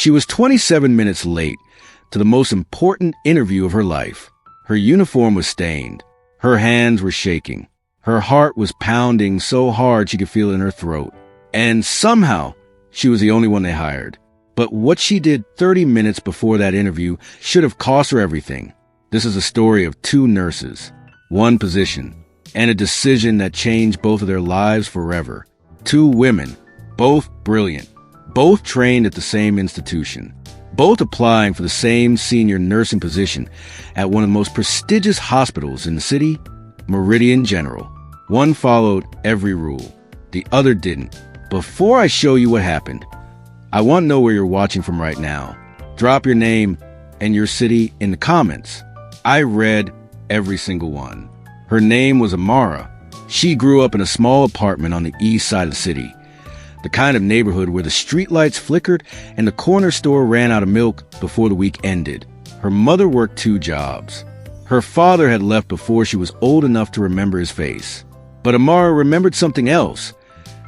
She was 27 minutes late to the most important interview of her life. Her uniform was stained. Her hands were shaking. Her heart was pounding so hard she could feel it in her throat. And somehow, she was the only one they hired. But what she did 30 minutes before that interview should have cost her everything. This is a story of two nurses, one position, and a decision that changed both of their lives forever. Two women, both brilliant, both trained at the same institution, both applying for the same senior nursing position at one of the most prestigious hospitals in the city, Meridian General. One followed every rule. The other didn't. Before I show you what happened, I want to know where you're watching from right now. Drop your name and your city in the comments. I read every single one. Her name was Amara. She grew up in a small apartment on the east side of the city, the kind of neighborhood where the streetlights flickered and the corner store ran out of milk before the week ended. Her mother worked 2 jobs. Her father had left before she was old enough to remember his face. But Amara remembered something else.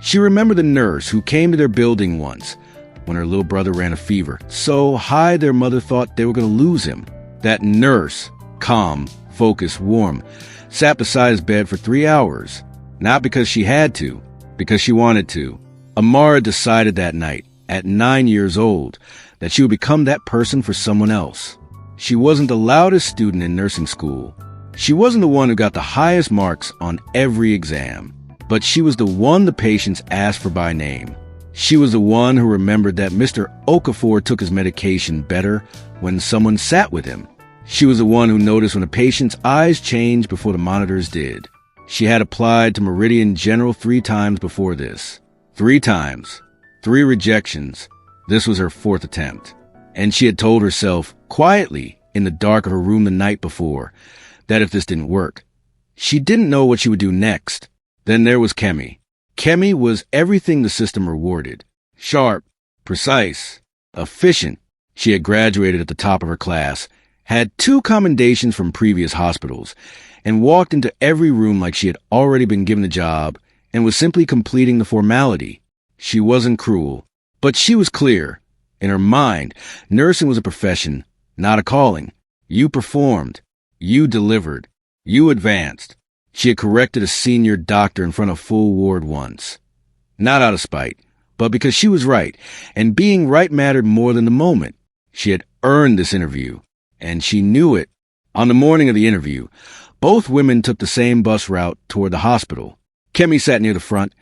She remembered the nurse who came to their building once when her little brother ran a fever so high their mother thought they were going to lose him. That nurse, calm, focused, warm, sat beside his bed for 3 hours, not because she had to, because she wanted to. Amara decided that night, at 9 years old, that she would become that person for someone else. She wasn't the loudest student in nursing school. She wasn't the one who got the highest marks on every exam, but she was the one the patients asked for by name. She was the one who remembered that Mr. Okafor took his medication better when someone sat with him. She was the one who noticed when a patient's eyes changed before the monitors did. She had applied to Meridian General 3 times before this. 3 times. 3 rejections. This was her 4th attempt. And she had told herself, quietly, in the dark of her room the night before, that if this didn't work, she didn't know what she would do next. Then there was Kemi. Kemi was everything the system rewarded. Sharp, precise, efficient. She had graduated at the top of her class, had 2 commendations from previous hospitals, and walked into every room like she had already been given a job and was simply completing the formality. She wasn't cruel, but she was clear. In her mind, nursing was a profession, not a calling. You performed. You delivered. You advanced. She had corrected a senior doctor in front of full ward once. Not out of spite, but because she was right, and being right mattered more than the moment. She had earned this interview, and she knew it. On the morning of the interview, both women took the same bus route toward the hospital. Kemi sat near the front,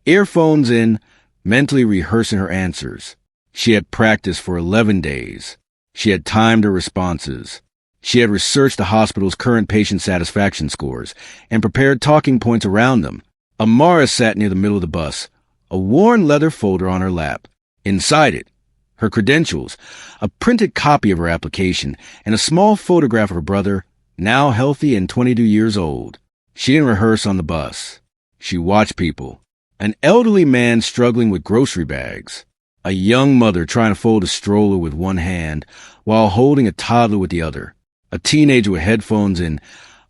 earphones in, mentally rehearsing her answers. She had practiced for 11 days. She had timed her responses. She had researched the hospital's current patient satisfaction scores and prepared talking points around them. Amara sat near the middle of the bus, a worn leather folder on her lap. Inside it, her credentials, a printed copy of her application, and a small photograph of her brother, now healthy and 22 years old. She didn't rehearse on the bus. She watched people. An elderly man struggling with grocery bags. A young mother trying to fold a stroller with one hand while holding a toddler with the other. A teenager with headphones in,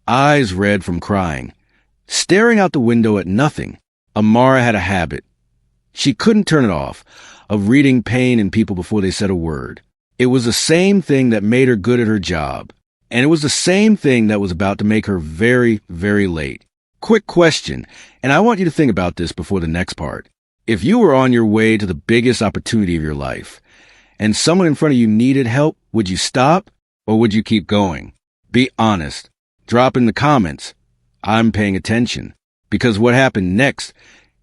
eyes red from crying, staring out the window at nothing. Amara had a habit. She couldn't turn it off, of reading pain in people before they said a word. It was the same thing that made her good at her job. And it was the same thing that was about to make her very, very late. Quick question, and I want you to think about this before the next part. If you were on your way to the biggest opportunity of your life, and someone in front of you needed help, would you stop? Or would you keep going? Be honest. Drop in the comments. I'm paying attention. Because what happened next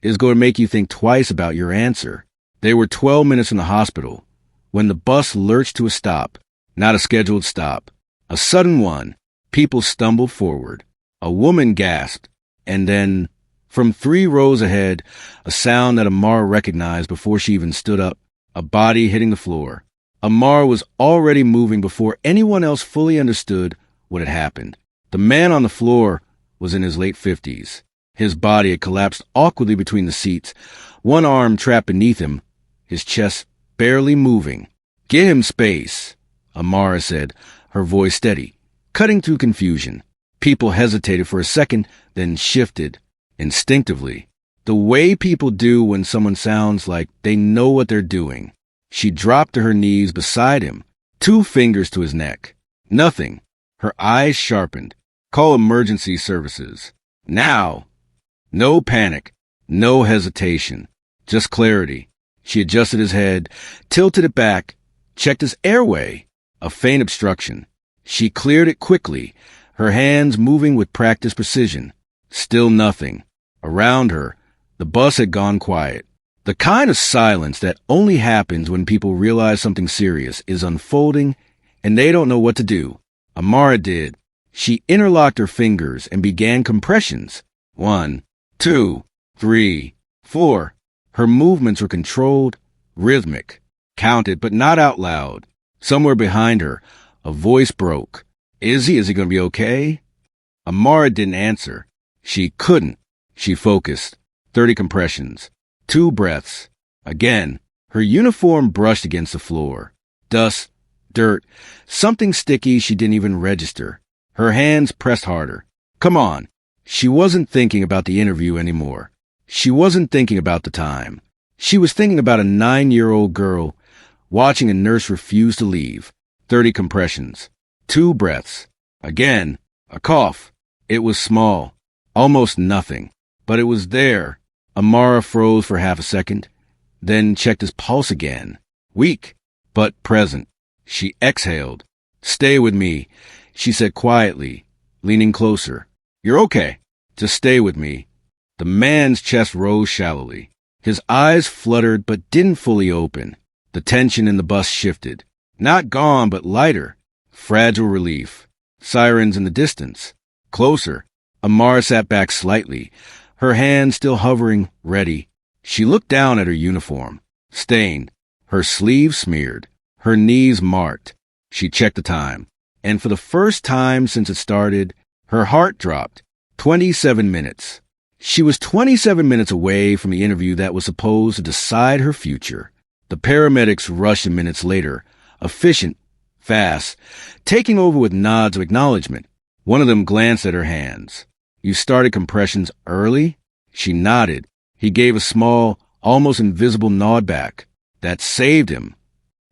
is going to make you think twice about your answer. They were 12 minutes from the hospital when the bus lurched to a stop. Not a scheduled stop. A sudden one. People stumbled forward. A woman gasped. And then, from 3 rows ahead, a sound that Amara recognized before she even stood up. A body hitting the floor. Amara was already moving before anyone else fully understood what had happened. The man on the floor was in his late 50s. His body had collapsed awkwardly between the seats, one arm trapped beneath him, his chest barely moving. "Get him space," Amara said, her voice steady, cutting through confusion. People hesitated for a second, then shifted, instinctively. The way people do when someone sounds like they know what they're doing. She dropped to her knees beside him, 2 fingers to his neck. Nothing. Her eyes sharpened. Call emergency services. Now. No panic. No hesitation. Just clarity. She adjusted his head, tilted it back, checked his airway. A faint obstruction. She cleared it quickly, her hands moving with practiced precision. Still nothing. Around her, the bus had gone quiet. The kind of silence that only happens when people realize something serious is unfolding and they don't know what to do. Amara did. She interlocked her fingers and began compressions. 1, 2, 3, 4. Her movements were controlled, rhythmic, counted but not out loud. Somewhere behind her, a voice broke. Is he going to be okay? Amara didn't answer. She couldn't. She focused. 30 compressions. 2 breaths. Again, her uniform brushed against the floor. Dust, dirt, something sticky she didn't even register. Her hands pressed harder. Come on. She wasn't thinking about the interview anymore. She wasn't thinking about the time. She was thinking about a 9-year-old girl watching a nurse refuse to leave. 30 compressions. 2 breaths. Again, a cough. It was small. Almost nothing. But it was there. Amara froze for half a second, then checked his pulse again. Weak, but present. She exhaled. Stay with me, she said quietly, leaning closer. You're okay. Just stay with me. The man's chest rose shallowly. His eyes fluttered but didn't fully open. The tension in the bus shifted. Not gone, but lighter. Fragile relief. Sirens in the distance. Closer. Amara sat back slightly, her hand still hovering, ready. She looked down at her uniform. Stained. Her sleeves smeared. Her knees marked. She checked the time. And for the first time since it started, her heart dropped. 27 minutes. She was 27 minutes away from the interview that was supposed to decide her future. The paramedics rushed minutes later, efficient, fast, taking over with nods of acknowledgement. One of them glanced at her hands. You started compressions early? She nodded. He gave a small, almost invisible nod back. That saved him.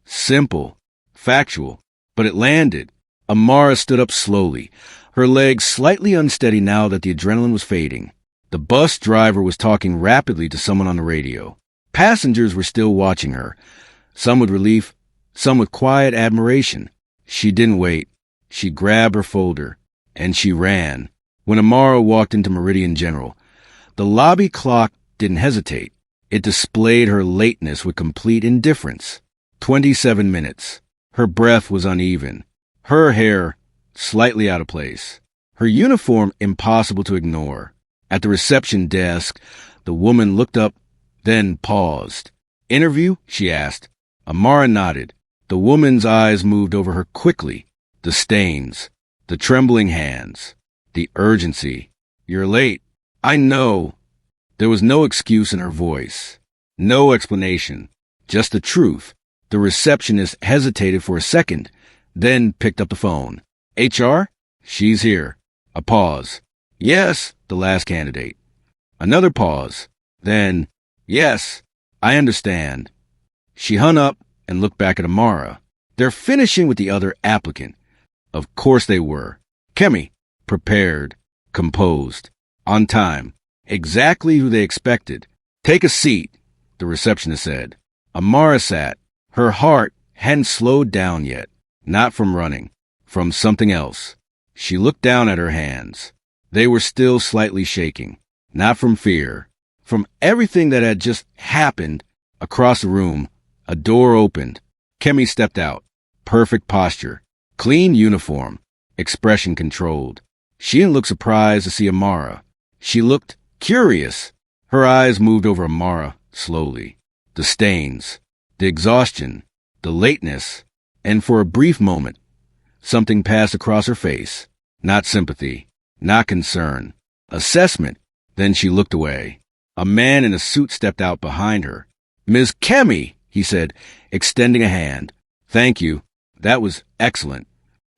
Simple, factual, but it landed. Amara stood up slowly, her legs slightly unsteady now that the adrenaline was fading. The bus driver was talking rapidly to someone on the radio. Passengers were still watching her, some with relief, some with quiet admiration. She didn't wait. She grabbed her folder, and she ran. When Amara walked into Meridian General, the lobby clock didn't hesitate. It displayed her lateness with complete indifference. 27 minutes. Her breath was uneven. Her hair slightly out of place. Her uniform impossible to ignore. At the reception desk, the woman looked up, then paused. Interview? She asked. Amara nodded. The woman's eyes moved over her quickly. The stains. The trembling hands. The urgency. You're late. I know. There was no excuse in her voice. No explanation. Just the truth. The receptionist hesitated for a second, then picked up the phone. HR? She's here. A pause. Yes, the last candidate. Another pause. Then, yes, I understand. She hung up and looked back at Amara. They're finishing with the other applicant. Of course they were. Kemi. Prepared, composed, on time, exactly who they expected. Take a seat, the receptionist said. Amara sat. Her heart hadn't slowed down yet, not from running, from something else. She looked down at her hands. They were still slightly shaking, not from fear, from everything that had just happened. Across the room, a door opened. Kemi stepped out. Perfect posture, clean uniform, expression controlled. She didn't look surprised to see Amara. She looked curious. Her eyes moved over Amara slowly. The stains, the exhaustion, the lateness, and for a brief moment, something passed across her face. Not sympathy, not concern. Assessment. Then she looked away. A man in a suit stepped out behind her. Ms. Kemi, he said, extending a hand. Thank you. That was excellent.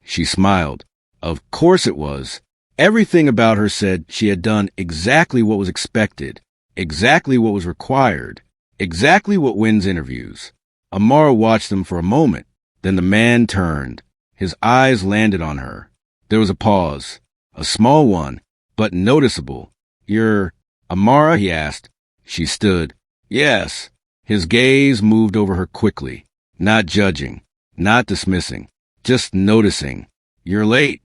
She smiled. Of course it was. Everything about her said she had done exactly what was expected, exactly what was required, exactly what wins interviews. Amara watched them for a moment. Then the man turned. His eyes landed on her. There was a pause. A small one, but noticeable. "You're Amara?" he asked. She stood. "Yes." His gaze moved over her quickly, not judging, not dismissing, just noticing. "You're late."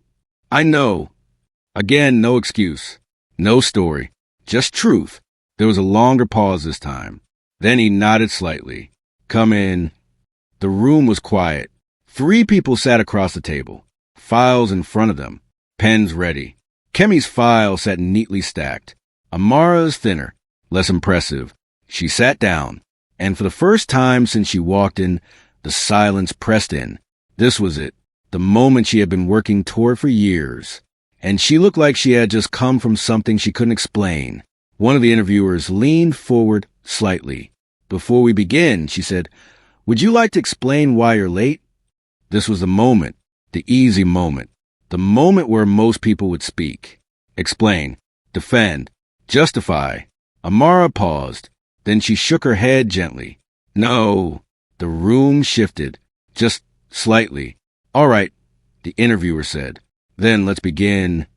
"I know." Again, no excuse, no story, just truth. There was a longer pause this time. Then he nodded slightly. "Come in." The room was quiet. 3 people sat across the table, files in front of them, pens ready. Kemi's file sat neatly stacked. Amara's thinner, less impressive. She sat down, and for the first time since she walked in, the silence pressed in. This was it, the moment she had been working toward for years. And she looked like she had just come from something she couldn't explain. One of the interviewers leaned forward slightly. "Before we begin," she said, "would you like to explain why you're late?" This was the moment, the easy moment, the moment where most people would speak. Explain, defend, justify. Amara paused. Then she shook her head gently. "No." The room shifted, just slightly. "All right," the interviewer said. "Then let's begin."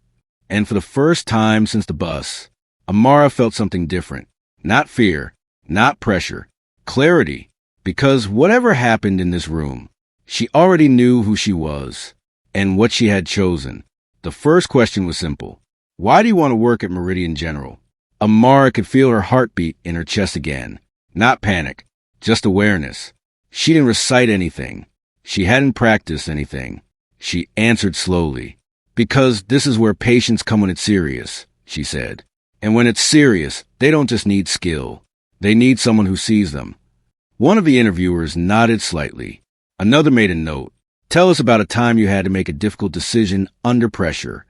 And for the first time since the bus, Amara felt something different. Not fear, not pressure, clarity. Because whatever happened in this room, she already knew who she was and what she had chosen. The first question was simple. "Why do you want to work at Meridian General?" Amara could feel her heartbeat in her chest again. Not panic, just awareness. She didn't recite anything. She hadn't practiced anything. She answered slowly. "Because this is where patients come when it's serious," she said. "And when it's serious, they don't just need skill. They need someone who sees them." One of the interviewers nodded slightly. Another made a note. "Tell us about a time you had to make a difficult decision under pressure."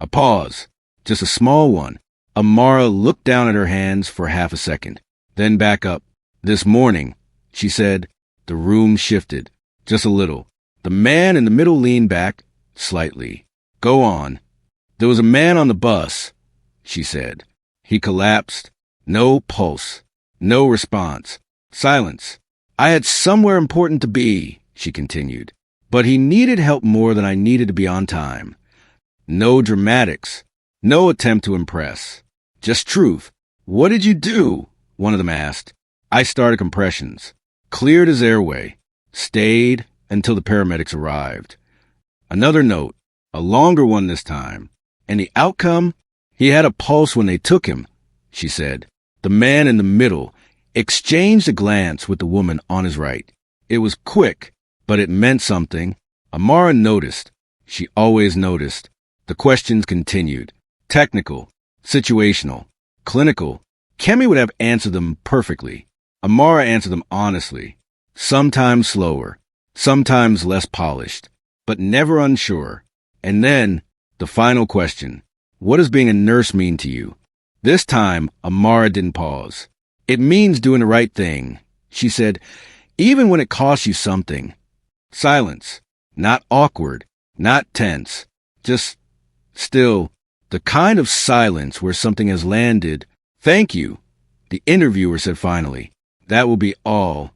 A pause, just a small one. Amara looked down at her hands for half a second, then back up. "This morning," she said. The room shifted, just a little. The man in the middle leaned back, slightly. "Go on." "There was a man on the bus," she said. He collapsed. No pulse. No response. Silence. "I had somewhere important to be," she continued. "But he needed help more than I needed to be on time." No dramatics. No attempt to impress. Just truth. "What did you do?" one of them asked. "I started compressions. Cleared his airway. Stayed until the paramedics arrived." Another note. A longer one this time. "And the outcome? He had a pulse when they took him," she said. The man in the middle exchanged a glance with the woman on his right. It was quick, but it meant something. Amara noticed. She always noticed. The questions continued. Technical, situational, clinical. Kemi would have answered them perfectly. Amara answered them honestly. Sometimes slower, sometimes less polished, but never unsure. And then, the final question. "What does being a nurse mean to you?" This time, Amara didn't pause. "It means doing the right thing," she said, "even when it costs you something." Silence. Not awkward, not tense, just still. The kind of silence where something has landed. "Thank you," the interviewer said finally. "That will be all."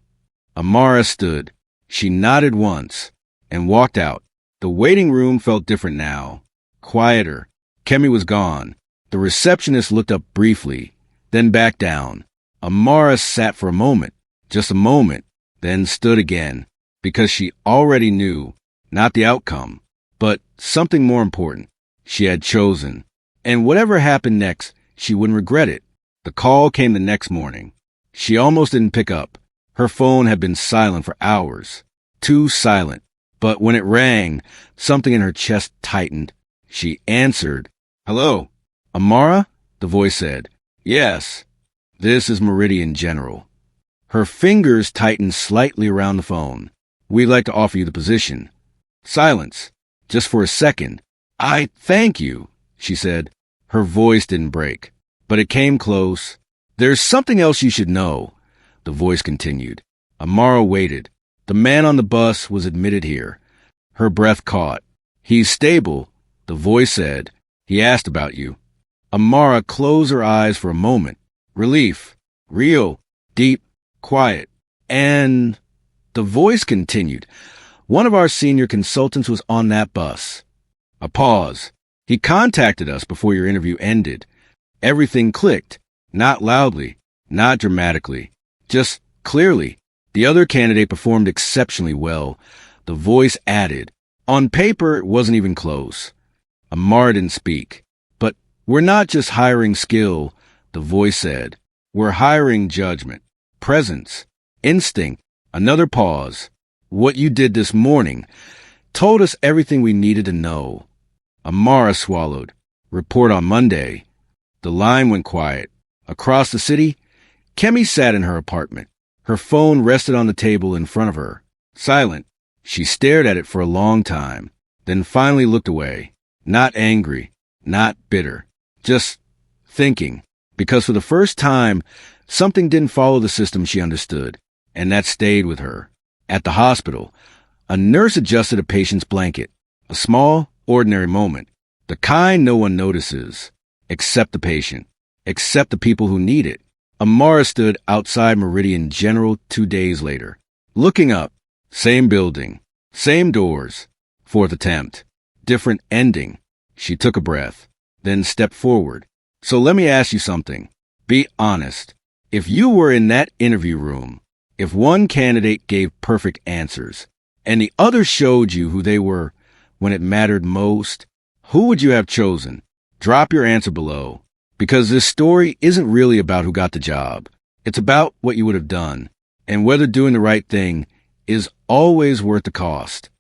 Amara stood. She nodded once and walked out. The waiting room felt different now. Quieter. Kemi was gone. The receptionist looked up briefly, then back down. Amara sat for a moment, just a moment, then stood again, because she already knew, not the outcome, but something more important. She had chosen. And whatever happened next, she wouldn't regret it. The call came the next morning. She almost didn't pick up. Her phone had been silent for hours. Too silent. But when it rang, something in her chest tightened. She answered. "Hello." "Amara?" the voice said. "Yes." "This is Meridian General." Her fingers tightened slightly around the phone. "We'd like to offer you the position." Silence. Just for a second. "I thank you," she said. Her voice didn't break, but it came close. "There's something else you should know," the voice continued. Amara waited. "The man on the bus was admitted here." Her breath caught. "He's stable," the voice said. "He asked about you." Amara closed her eyes for a moment. Relief. Real. Deep. Quiet. And The voice continued. One of our senior consultants was on that bus. A pause. He contacted us before your interview ended. Everything clicked. Not loudly, not dramatically, just clearly. The other candidate performed exceptionally well. The voice added. On paper, it wasn't even close. Amar didn't speak. But we're not just hiring skill, the voice said. We're hiring judgment, presence, instinct. Another pause. What you did this morning told us everything we needed to know. Amara swallowed. Report on Monday. The line went quiet. Across the city, Kemi sat in her apartment. Her phone rested on the table in front of her. Silent, she stared at it for a long time, then finally looked away. Not angry, not bitter, just thinking. Because for the first time, something didn't follow the system she understood, and that stayed with her. At the hospital, a nurse adjusted a patient's blanket. A small, ordinary moment. The kind no one notices, except the patient, except the people who need it. Amara stood outside Meridian General 2 days later. Looking up, same building, same doors. Fourth attempt, different ending. She took a breath, then stepped forward. So let me ask you something. Be honest. If you were in that interview room, if one candidate gave perfect answers, and the other showed you who they were when it mattered most, who would you have chosen? Drop your answer below. Because this story isn't really about who got the job. It's about what you would have done, and whether doing the right thing is always worth the cost.